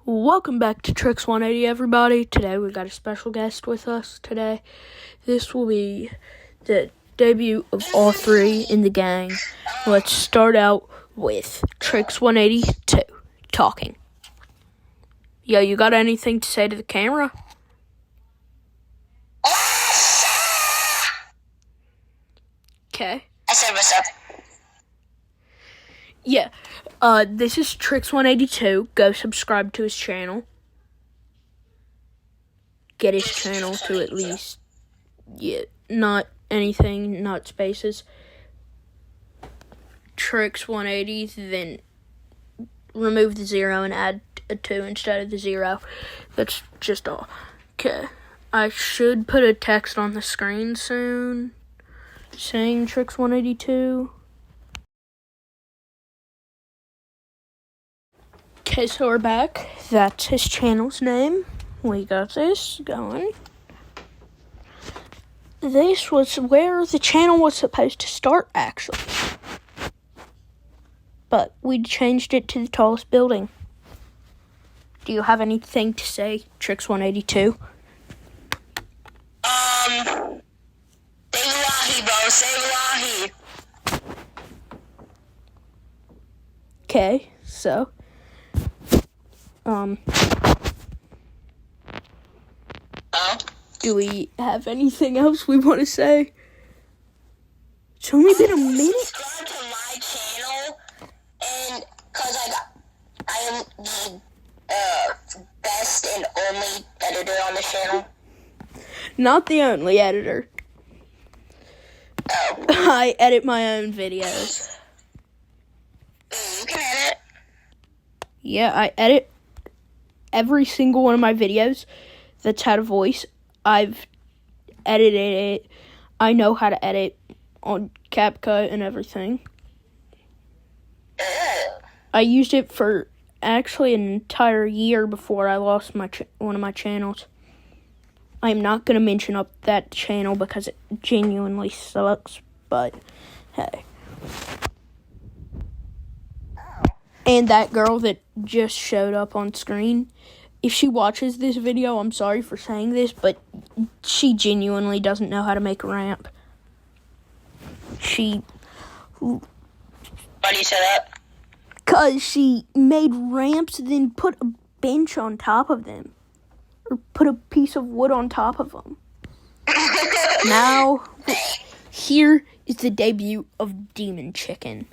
Welcome back to Tricks180, everybody. Today we got a special guest with us today. This will be the debut of all three in the gang. Let's start out with Tricks182 talking. Yo, you got anything to say to the camera? Okay. I said what's up. Yeah. This is Tricks182. Go subscribe to his channel. Get his channel to at least, not anything, not spaces. Tricks180, then remove the 0 and add a 2 instead of the 0. That's just all. Okay. I should put a text on the screen soon saying Tricks182. Okay, so we're back. That's his channel's name. We got this going. This was where the channel was supposed to start, actually. But we changed it to the tallest building. Do you have anything to say, Tricks182? Say Wahi, bro. Say Wahi. Okay, so Oh? do we have anything else we want to say? It's only been a minute. Subscribe to my channel, and cause I am the best and only editor on the channel. Not the only editor. Oh. I edit my own videos. You can edit. Yeah, I edit every single one of my videos that's had a voice. I've edited it. I know how to edit on CapCut and everything. I used it for actually an entire year before I lost my one of my channels. I'm not going to mention up that channel because it genuinely sucks, but hey. And that girl that just showed up on screen, if she watches this video, I'm sorry for saying this, but she genuinely doesn't know how to make a ramp. Why do you say that? Because she made ramps, then put a bench on top of them. Or put a piece of wood on top of them. Now, here is the debut of Demon Chicken.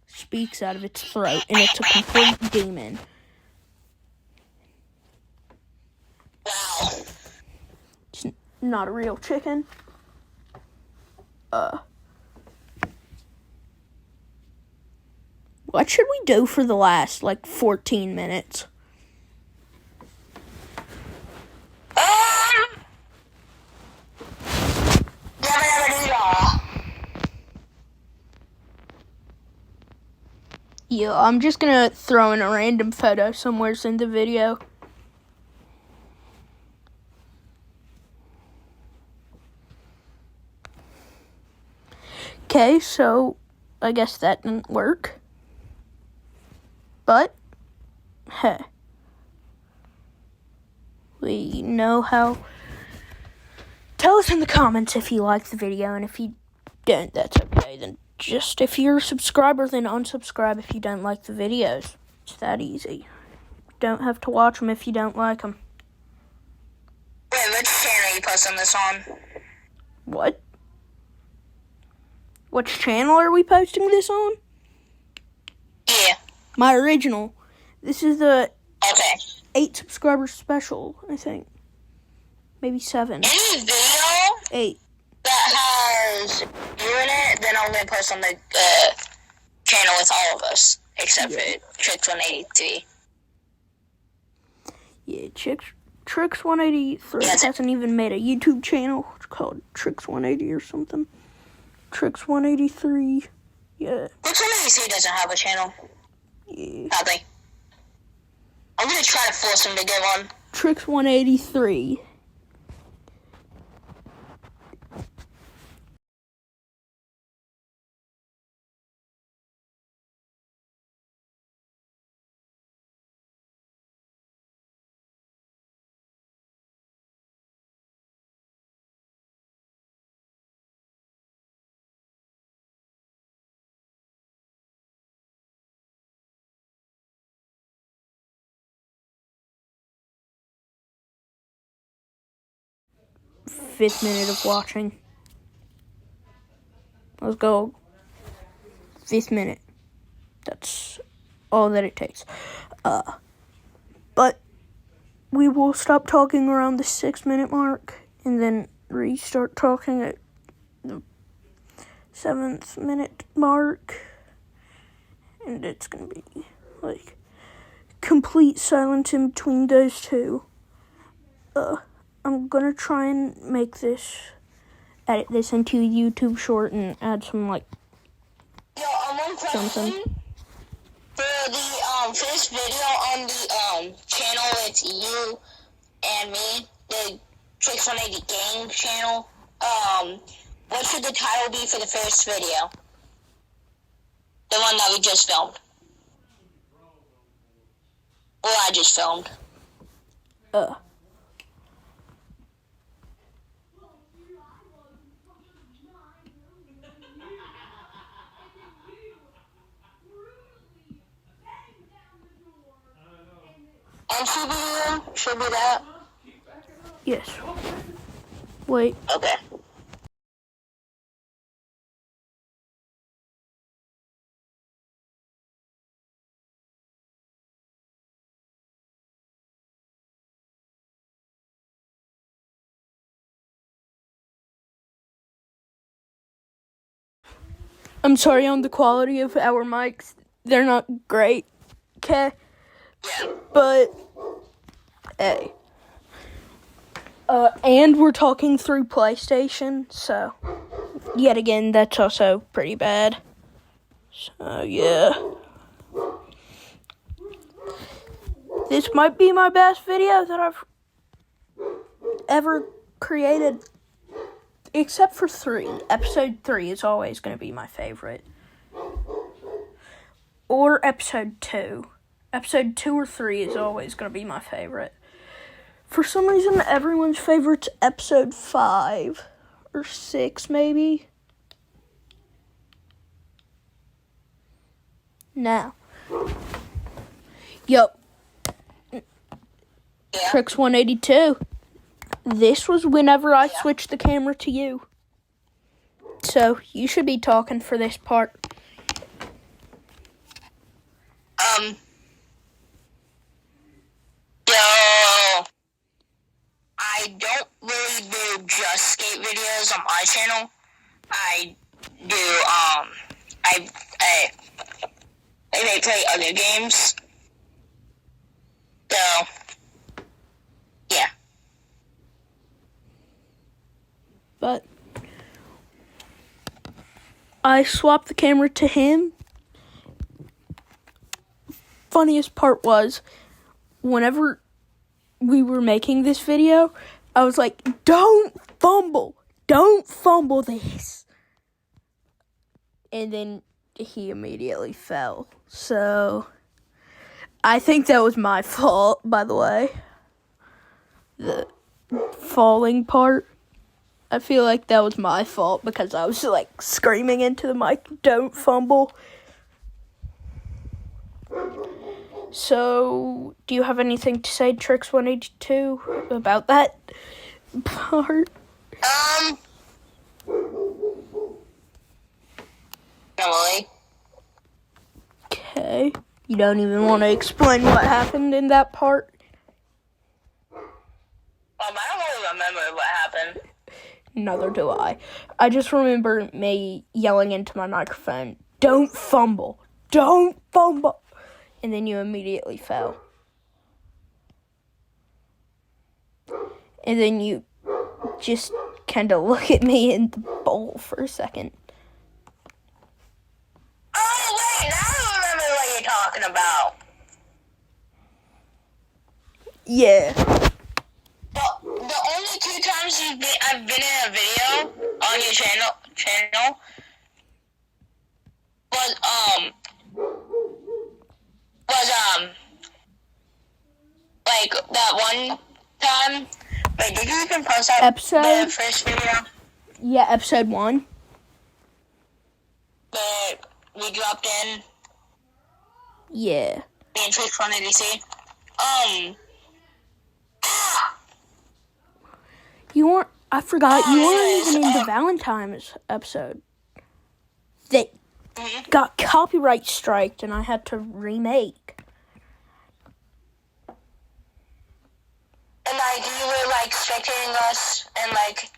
Speaks out of its throat, and it's a complete demon. Wow. It's not a real chicken. What should we do for the last, 14 minutes? Yeah, I'm just gonna throw in a random photo somewhere in the video. Okay, so I guess that didn't work. But, hey. We know how. Tell us in the comments if you like the video, and if you don't, that's okay. Then just if you're a subscriber, then unsubscribe if you don't like the videos. It's that easy. Don't have to watch them if you don't like them. Wait, which channel are you posting this on? What? Which channel are we posting this on? Yeah. My original. This is the Okay. 8 subscriber special, I think. Maybe 7. Any video 8. that has you in it, then I'm gonna post on the channel with all of us, except for Tricks180. Yeah, Tricks183 hasn't even made a YouTube channel. It's called Tricks180 or something. Tricks183. Yeah. Tricks180 doesn't have a channel. Yeah. Nothing. I'm gonna try to force him to get one. Tricks183. 5th minute of watching. Let's go. 5th minute. That's all that it takes. But we will stop talking around the 6-minute mark and then restart talking at the 7th minute mark. And it's going to be like complete silence in between those two. I'm going to try and edit this into a YouTube short and add some one question. something. For the first video on the channel, it's you and me, the Tricks180 gang channel. What should the title be for the first video? The one that we just filmed. Or I just filmed. And should be that? Yes. Wait. Okay. I'm sorry on the quality of our mics. They're not great. Okay? Yeah. But, hey. And we're talking through PlayStation, so yet again, that's also pretty bad. So, yeah. This might be my best video that I've ever created, except for 3. Episode 3 is always going to be my favorite. Or episode 2. Episode 2 or 3 is always going to be my favorite. For some reason, everyone's favorite's episode 5 or 6, maybe. Now, Tricks182. This was whenever I switched the camera to you. So, you should be talking for this part. I don't really do just skate videos on my channel. I do, I may play other games. So, yeah. But I swapped the camera to him. Funniest part was, whenever we were making this video, I was like, don't fumble this. And then he immediately fell. So, I think that was my fault, by the way. The falling part. I feel like that was my fault because I was like screaming into the mic, don't fumble. So, do you have anything to say, Tricks182, about that part? Emily. Okay. You don't even want to explain what happened in that part? I don't really remember what happened. Neither do I. I just remember me yelling into my microphone, don't fumble. And then you immediately fell. And then you just kind of look at me in the bowl for a second. Oh, wait, now I remember what you're talking about. Yeah. The only 2 times I've been in a video on your channel was like that one time. Wait, did you even post that the first video? Yeah, episode 1. That we dropped in. Yeah. Me and Tricks180. You weren't I forgot you weren't even in the Valentine's episode. They got copyright striked, and I had to remake. And like you were like spectating us, and like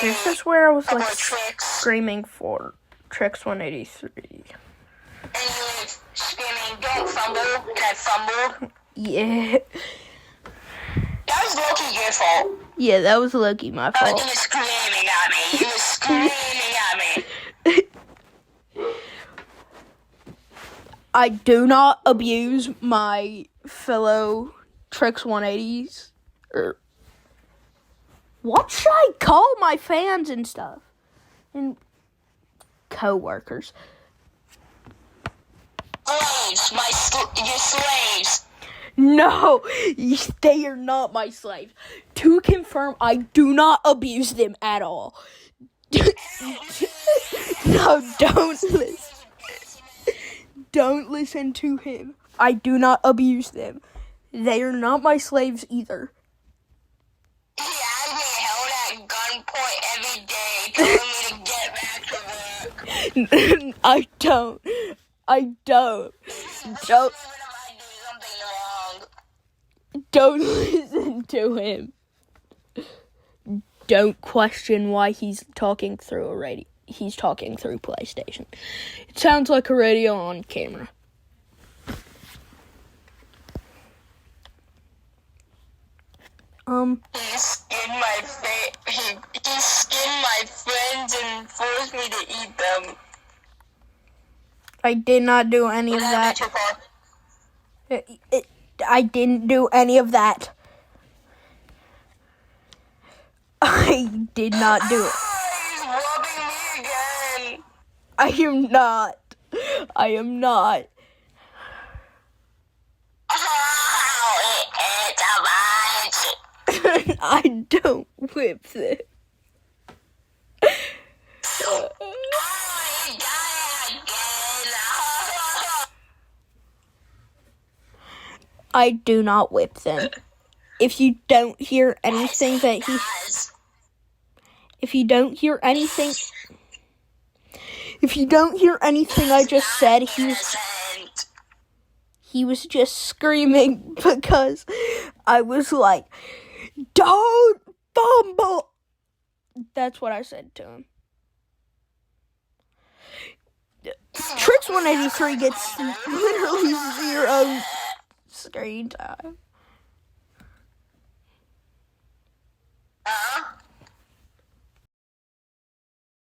This is where I was like tricks, screaming for Tricks180. and you were screaming, "Don't fumble!" And I fumbled. Yeah. That was low-key your fault. Yeah, that was lucky my fault. You were screaming at me. You were screaming at me. I do not abuse my fellow Tricks180s. Or what should I call my fans and stuff? And co-workers. Slaves. You're slaves. No, they are not my slaves. To confirm, I do not abuse them at all. No, don't listen. Don't listen to him. I do not abuse them. They are not my slaves either. He has me held at gunpoint every day, telling me to get back to work. I don't. Don't listen to him. Don't question why he's talking through a radio. He's talking through PlayStation. It sounds like a radio on camera. He skinned my friends and forced me to eat them. I did not do any of that. I didn't do any of that. I did not do it. He's robbing me again. I am not. Oh, it's a bunch. I don't whip them. Oh, he got it again. I do not whip them. If you don't hear anything that he... If you don't hear anything I just said, he was just screaming because I was like, "Don't fumble." That's what I said to him. Tricks183 gets literally 0 screen time.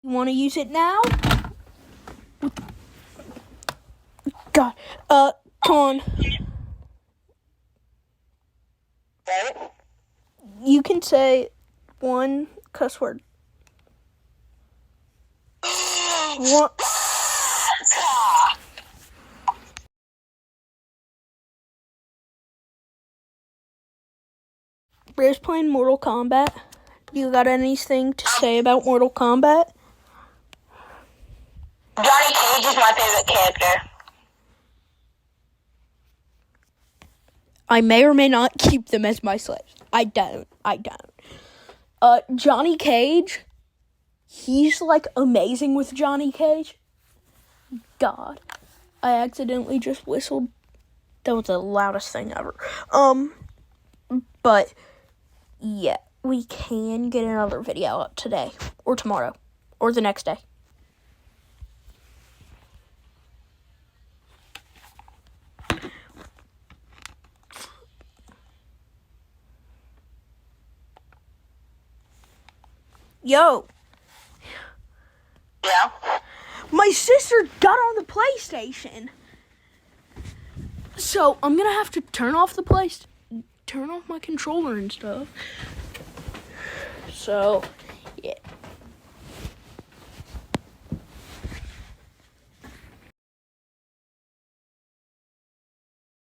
You want to use it now? God, come on. You can say one cuss word. What? Bear's playing Mortal Kombat. You got anything to say about Mortal Kombat? Johnny Cage is my favorite character. I may or may not keep them as my slaves. I don't. Johnny Cage, he's like amazing with Johnny Cage. God, I accidentally just whistled. That was the loudest thing ever. But yeah, we can get another video up today or tomorrow or the next day. Yo. Yeah? My sister got on the PlayStation. So I'm going to have to turn off my controller and stuff. So, yeah.